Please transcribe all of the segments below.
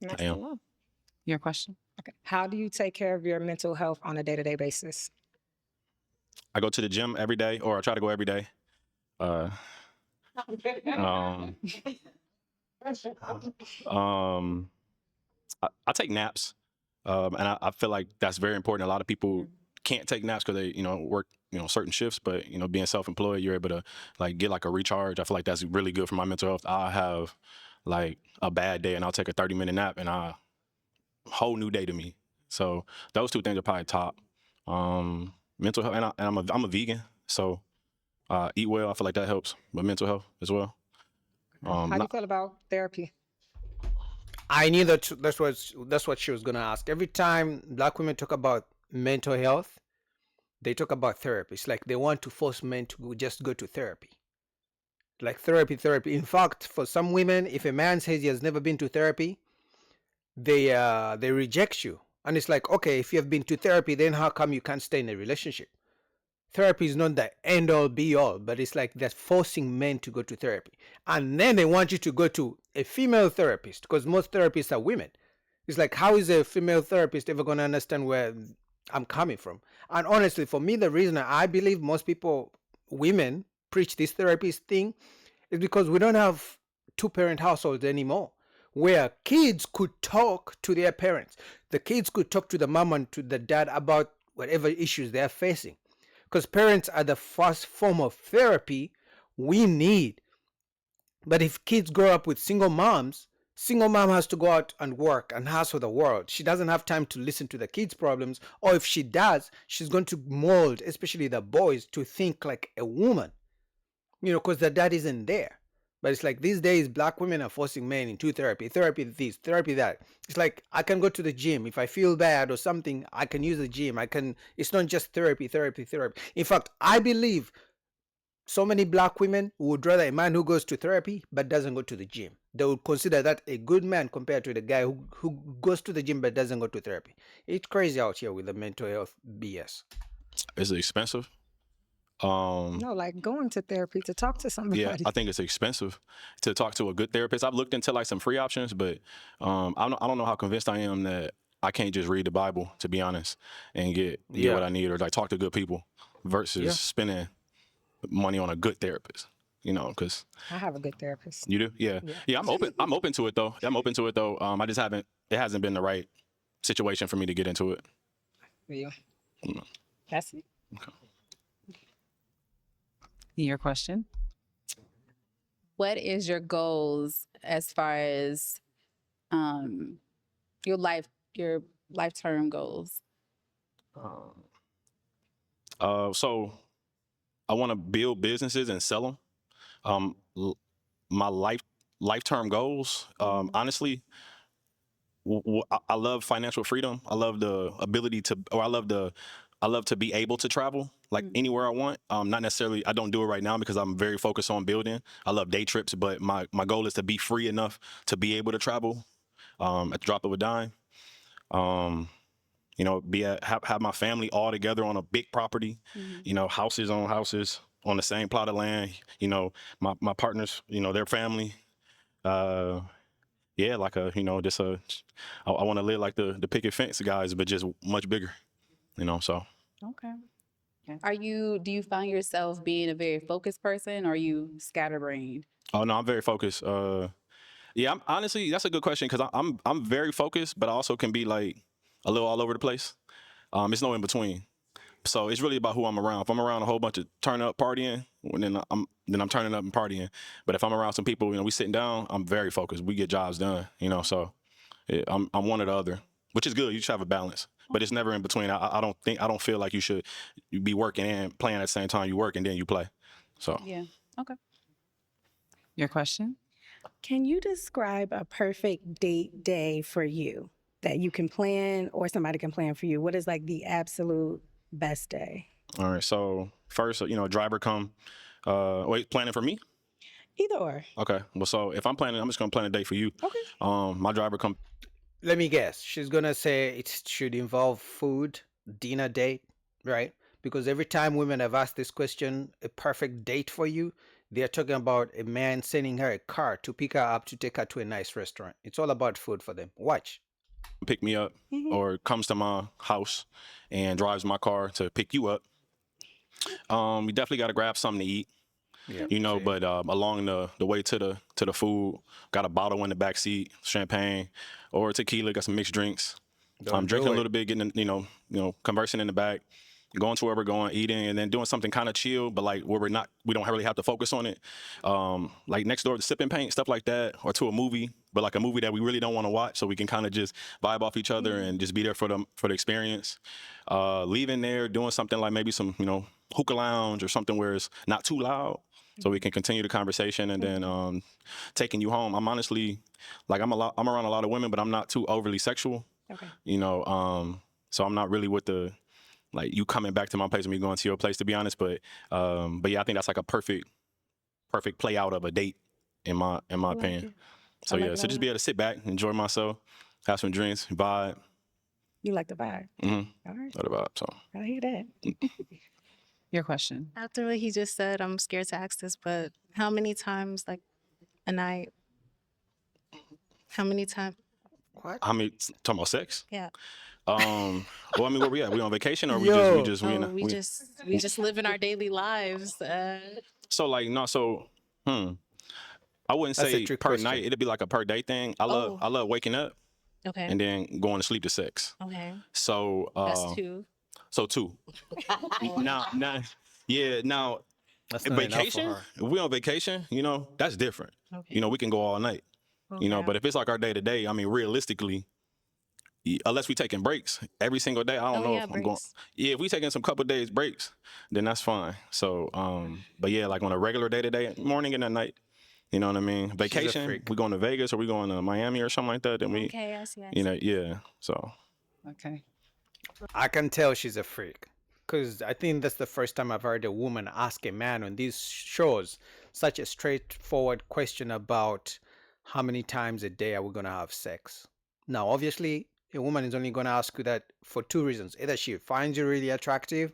Nice I to am. know. Your question? Okay. How do you take care of your mental health on a day-to-day basis? I go to the gym every day, or I try to go every day. Uh, um, um, I take naps, and I feel like that's very important. A lot of people can't take naps because they, work, certain shifts. But being self-employed, you're able to like get like a recharge. I feel like that's really good for my mental health. I have like a bad day, and I'll take a 30-minute nap, and whole new day to me. So those two things are probably top. Mental health, and I'm a vegan, so eat well. I feel like that helps with mental health as well. How do you Not, feel about therapy? I knew that's what she was gonna ask. Every time black women talk about mental health, they talk about therapy. It's like they want to force men to just go to therapy. Like therapy. In fact, for some women, if a man says he has never been to therapy, they reject you. And it's like, okay, if you have been to therapy, then how come you can't stay in a relationship? Therapy is not the end all be all, but it's like they're forcing men to go to therapy. And then they want you to go to a female therapist because most therapists are women. It's like, how is a female therapist ever going to understand where I'm coming from? And honestly, for me, the reason I believe most people, women, preach this therapist thing is because we don't have two parent households anymore where kids could talk to their parents. The kids could talk to the mom and to the dad about whatever issues they're facing. Because parents are the first form of therapy we need. But if kids grow up with single mom has to go out and work and hustle the world. She doesn't have time to listen to the kids' problems, or if she does, she's going to mold, especially the boys, to think like a woman, because the dad isn't there. But it's like these days, black women are forcing men into therapy this, therapy that. It's like I can go to the gym if I feel bad or something. I can use the gym. I can. It's not just therapy. In fact, I believe so many black women would rather a man who goes to therapy but doesn't go to the gym. They would consider that a good man compared to the guy who goes to the gym but doesn't go to therapy. It's crazy out here with the mental health BS. is it expensive? No, like going to therapy to talk to Yeah, somebody. I think it's expensive to talk to a good therapist. I've looked into like some free options, but I don't know how convinced I am that I can't just read the Bible, to be honest, and get Yeah. what I need, or like talk to good people Yeah. versus spending money on a good therapist. Because I have a good therapist. you do, yeah, Yeah. yeah. I'm open to it though. I'm open to it though. I just haven't. It hasn't been the right situation for me to get into it. Yeah. Mm. That's it. Your question? What is your goals as far as um your life term goals? So I want to build businesses and sell them. My life term goals. Honestly, I love financial freedom. I love the ability to, or I love to be able to travel like anywhere I want. Not necessarily. I don't do it right now because I'm very focused on building. I love day trips, but my goal is to be free enough to be able to travel at the drop of a dime. Um, have my family all together on a big property. Houses on houses on the same plot of land. My partners. Their family. Uh, yeah, like just I want to live like the picket fence guys, but just much bigger, so. Okay. Do you find yourself being a very focused person, or are you scatterbrained? Oh no, I'm very focused. Yeah, honestly, that's a good question because I'm very focused, but I also can be like a little all over the place. It's no in between. So it's really about who I'm around. If I'm around a whole bunch of turn up partying, then I'm turning up and partying. But if I'm around some people, we sitting down, I'm very focused. We get jobs done, so I'm one or the other, which is good. You should have a balance, but it's never in between. I don't feel like you should be working and playing at the same time you work and then you play. So Yeah. Okay. Your question? Can you describe a perfect date day for you that you can plan or somebody can plan for you? What is like the absolute best day? all right. So first, driver come. Wait, planning for me? Either or. Okay. Well, so if I'm planning, I'm just gonna plan a day for you. Okay. My driver come. Let me guess. She's gonna say it should involve food, dinner date, right? Because every time women have asked this question, a perfect date for you, They are talking about a man sending her a car to pick her up to take her to a nice restaurant. It's all about food for them. Watch. Pick me up or comes to my house and drives my car to pick you up. We definitely got to grab something to eat, Yeah. you know. But along the way to the food, got a bottle in the back seat, champagne or tequila. Got some mixed drinks. I'm drinking a little bit, getting you know, conversing in the back, going to where we're going, eating, and then doing something kind of chill, but like where we don't really have to focus on it. Like next door to sipping paint, stuff like that, or to a movie, but like a movie that we really don't want to watch, so we can kind of just vibe off each other and just be there for the experience. Leaving there, doing something like maybe some, you know, hookah lounge or something where it's not too loud, so we can continue the conversation, and then taking you home. I'm honestly, like I'm around a lot of women, but I'm not too overly sexual. Okay. You know, so I'm not really with the like you coming back to my place and me going to your place, to be honest. But yeah, I think that's like a perfect play out of a date in my opinion. So like yeah, it so a just lot. be able to sit back, enjoy myself, have some drinks, vibe. You like the vibe. Mm-hmm. All right. What about so? I hear that. Your question. After what he just said, I'm scared to ask this, but how many times, like, a night? How many times? What? How many talking about sex? Yeah. Well, I mean, where we at? We on vacation or we Yo. just Oh, we just living our daily lives. So like no, so I wouldn't That's a say trick per question. night. It'd be like a per day thing. I love waking up Okay. and then going to sleep to sex. Okay. So That's two. so two. now yeah, now That's not enough for vacation. her. If we on vacation, you know, that's different. Okay. You know, we can go all night. You know, Okay. but if it's like our day to day, I mean, realistically, unless we taking breaks every single day, I don't know yeah, if I'm going. breaks. Yeah, if we taking some couple days breaks, then that's fine. So, but yeah, like on a regular day to day, morning and at night, you know what I mean? Vacation, freak. we going to Vegas or we going to Miami or something like that. Then we, Okay, I see. you know, yeah. So Okay. I can tell she's a freak. Because I think that's the first time I've heard a woman ask a man on these shows such a straightforward question about how many times a day are we going to have sex. Now, obviously, a woman is only going to ask you that for two reasons. Either she finds you really attractive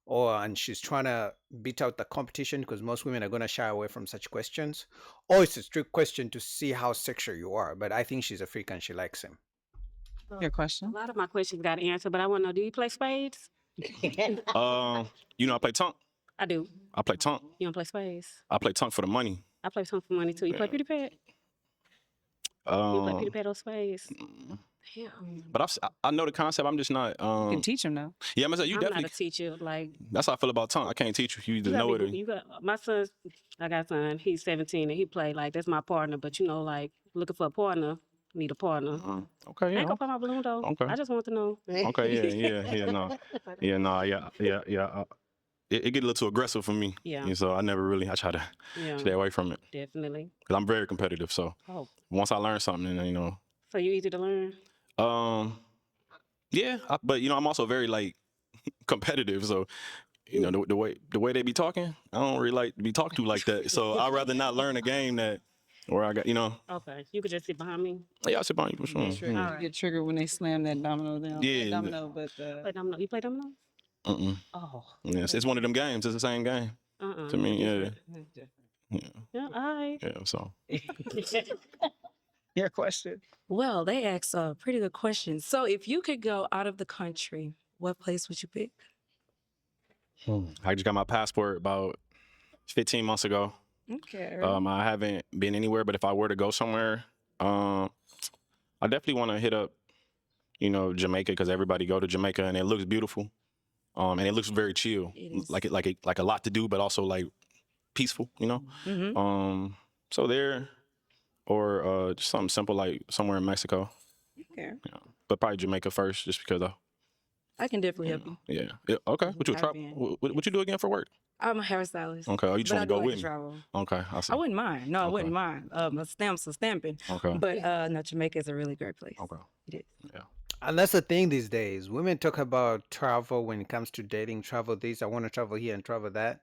and she's trying to beat out the competition because most women are going to shy away from such questions, or it's a strict question to see how sexual you are. But I think she's a freak and she likes him. Your A question. lot of my questions got answered, but I want to know, do you play spades? you know, I play tonk. I do. I play tonk. You don't play spades? I play tonk for the money. I play some for money too. You play Peter Pat? You play Peter Pat or spades? Damn. But I know the concept. I'm just not. You can teach them now. Yeah, I'm gonna say you I'm definitely. not a teacher. Like, That's how I feel about tonk. I can't teach you. You either you know got, it or. me, you got my son. I got a son. He's 17 and he play like that's my partner. But you know, like looking for a partner, need a partner. Okay, I yeah. ain't gonna pop my balloon though. Okay. I just want to know. Okay, yeah. It get a little too aggressive for me. Yeah. And so I try to Yeah, stay away from it definitely. because I'm very competitive. So Oh, once I learn something, then you know, so you easy to learn? yeah. But you know, I'm also very like competitive. So you know, the way they be talking, I don't really like to be talked to like that. So I'd rather not learn a game that where I got, you know, Okay, you could just sit behind me. yeah, I sit behind you for sure. Trigger. Yeah. You get triggered when they slam that domino down. Yeah, Not domino, but Play domino. You play domino? Oh. Yeah, it's one of them games. It's the same game to me. Yeah, Yeah, all right. yeah. So. Your question. Well, they asked a pretty good question. So, if you could go out of the country, what place would you pick? I just got my passport about 15 months ago. Okay. I haven't been anywhere, but if I were to go somewhere, I definitely want to hit up, you know, Jamaica because everybody go to Jamaica and it looks beautiful, and it looks very chill, It is. like a lot to do, but also like peaceful, you know. Mm-hmm. So there, or just something simple like somewhere in Mexico, Okay. but probably Jamaica first, just because. I can definitely help you. Yeah. Okay. What you I've try? been. What you do again for work? I'm a hairstylist. Okay. Oh, you just But I want do to go like with to me? travel. Okay. I see. I wouldn't mind. No, I Okay. wouldn't mind. Stamps are stamping. Okay. But no, Jamaica is a really great place. Okay. It is. And that's the thing these days. Women talk about travel when it comes to dating, travel this, I want to travel here and travel that.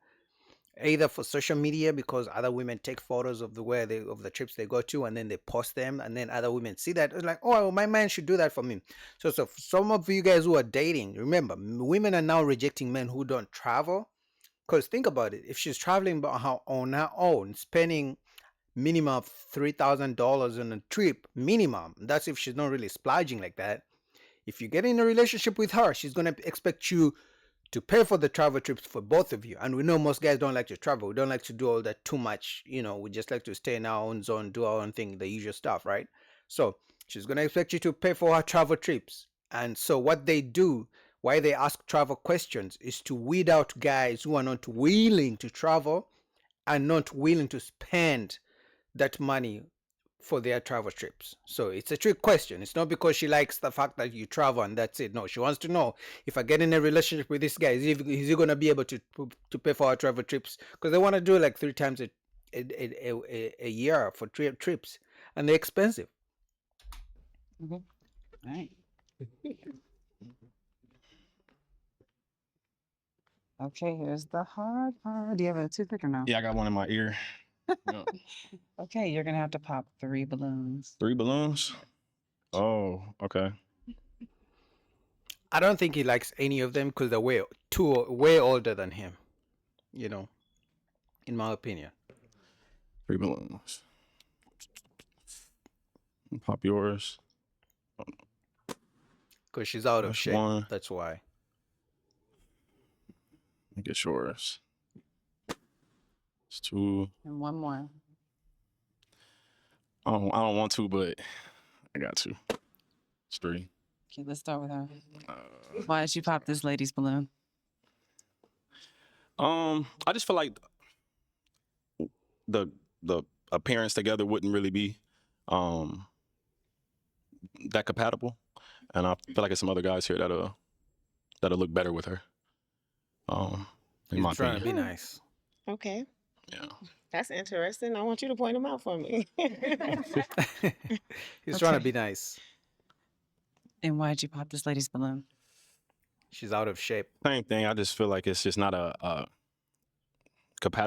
Either for social media because other women take photos of the trips they go to and then they post them and then other women see that. It's like, oh, my man should do that for me. So some of you guys who are dating, remember, women are now rejecting men who don't travel Because think about it, if she's traveling on her own, spending minimum of $3,000 on a trip, minimum. That's if she's not really splurging like that. If you get in a relationship with her, she's gonna expect you to pay for the travel trips for both of you. And we know most guys don't like to travel. We don't like to do all that too much. We just like to stay in our own zone, do our own thing, the usual stuff, right? So she's gonna expect you to pay for her travel trips. And so what they do, why they ask travel questions, is to weed out guys who are not willing to travel and not willing to spend that money for their travel trips. So it's a trick question. It's not because she likes the fact that you travel and that's it. No, she wants to know, if I get in a relationship with this guy, is he going to be able to pay for our travel trips? Because they want to do like 3 times a year for trips, and they're expensive. All right. Okay, here's the hard part. Do you have a toothpick or no? Yeah, I got one in my ear. Yeah. Okay, you're gonna have to pop 3 balloons. 3 balloons. Oh, okay. I don't think he likes any of them because they're way older than him. In my opinion. 3 balloons. Pop yours. Because she's out of That's shape. one. That's why. Get yours. It's 2. And 1 more. I don't want to, but I got to. It's 3. Okay, let's start with her. Why did you pop this lady's balloon? I just feel like the appearance together wouldn't really be that compatible, and I feel like there's some other guys here that'll look better with her. In He's my trying to opinion. be nice. Okay, Yeah. that's interesting. I want you to point them out for me. He's trying to Okay. be nice. And why did you pop this lady's balloon? She's out of shape. Same thing. I just feel like it's just not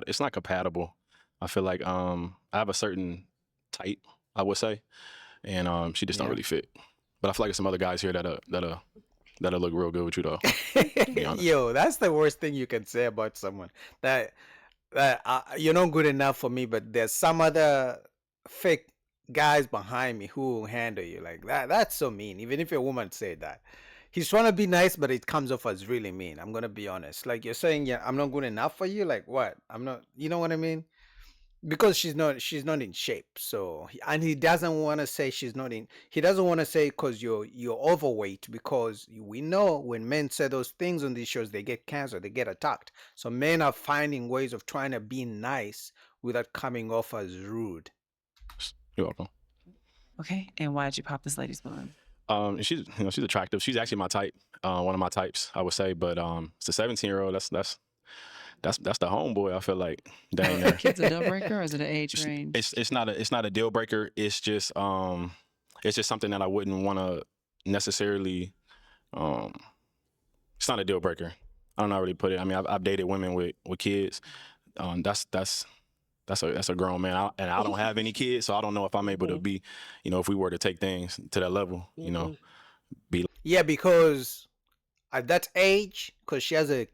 it's not compatible. I feel like I have a certain type, I would say, and she just don't Yeah. really fit. But I feel like there's some other guys here that'll look real good with you though. be honest. Yo, that's the worst thing you can say about someone. That you're not good enough for me, but there's some other fake guys behind me who will handle you like that. That's so mean. Even if a woman said that, he's trying to be nice, but it comes off as really mean. I'm gonna be honest. Like, you're saying, yeah, I'm not good enough for you. Like, what? I'm not. You know what I mean? Because she's not in shape. So, and he doesn't want to say she's not in. He doesn't want to say because you're overweight, because we know when men say those things on these shows, they get canceled, they get attacked. So men are finding ways of trying to be nice without coming off as rude. You're welcome. Okay, and why did you pop this lady's balloon? And she's attractive. She's actually my type. One of my types, I would say. But it's a 17-year-old. That's the homeboy. I feel like down there. Kid's a deal breaker, or is it an age range? It's not a deal breaker. It's just something that I wouldn't want to necessarily. It's not a deal breaker. I don't know how to really put it. I mean, I've dated women with kids. That's a grown man, and I don't have any kids, so I don't know if I'm able to be, if we were to take things to that level, Yeah, because at that age, because she has a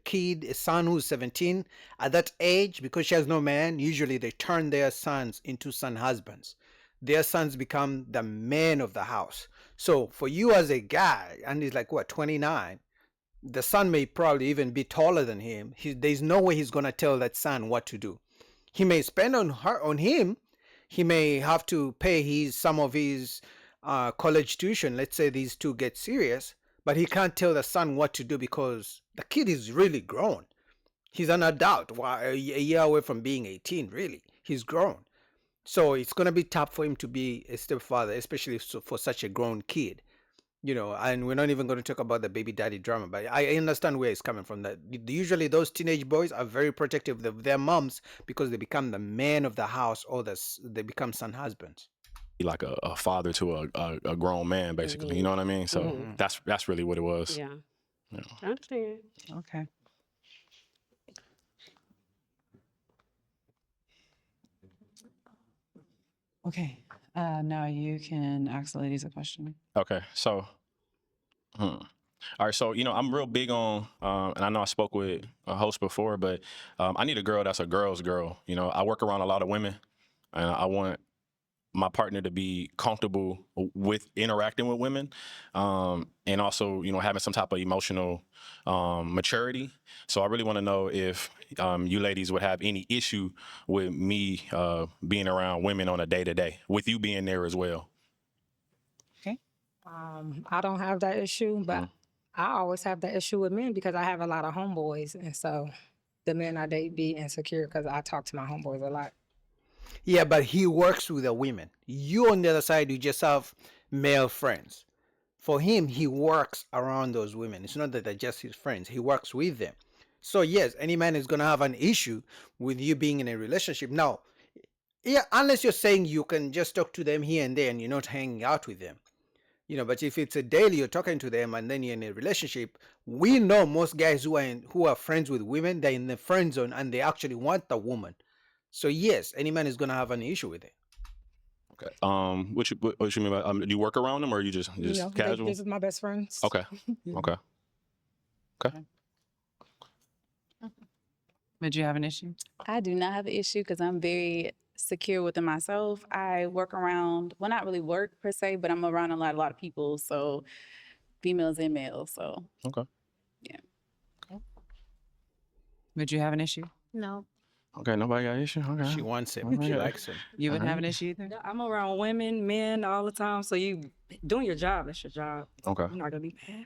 son who's 17, at that age, because she has no man, usually they turn their sons into son husbands. Their sons become the men of the house. So for you as a guy, and he's like, what, 29, the son may probably even be taller than him. There's no way he's going to tell that son what to do. He may spend on him. He may have to pay some of his college tuition. Let's say these two get serious, but he can't tell the son what to do because the kid is really grown. He's an adult, a year away from being 18, really. He's grown. So it's going to be tough for him to be a stepfather, especially for such a grown kid. And we're not even going to talk about the baby daddy drama, but I understand where it's coming from. That usually those teenage boys are very protective of their moms because they become the man of the house, or they become son husbands. like a father to a grown man, basically. You know what I mean? So that's really what it was. Yeah. Yeah. I understand. Okay. Okay. Now you can ask the ladies a question. Okay, so All right, so I'm real big on, and I know I spoke with a host before, but I need a girl that's a girl's girl. I work around a lot of women, and I want my partner to be comfortable with interacting with women, and also having some type of emotional maturity. So I really want to know if you ladies would have any issue with me being around women on a day-to-day, with you being there as well. I don't have that issue, but Mm. I always have that issue with men because I have a lot of homeboys, and so the men I date be insecure because I talk to my homeboys a lot. Yeah, but he works with the women. You on the other side, you just have male friends. For him, he works around those women. It's not that they're just his friends. He works with them. So yes, any man is gonna have an issue with you being in a relationship. Now, yeah, unless you're saying you can just talk to them here and there and you're not hanging out with them. But if it's a daily you're talking to them and then you're in a relationship, we know most guys who are friends with women, they're in the friend zone and they actually want the woman. So yes, any man is gonna have an issue with it. Okay. What you mean by do you work around them or you just casual? This is my best friends. Okay. Yeah. Okay. Would you have an issue? I do not have an issue because I'm very secure within myself. I work around, well, not really work per se, but I'm around a lot of people. So females and males. So Okay. Would you have an issue? No. Okay. Nobody got an issue. Okay. She wants him. Okay. She likes him. You wouldn't have Alright. an issue either? Yeah, I'm around women, men all the time. So you doing your job, that's your job. Okay. You're not gonna be mad.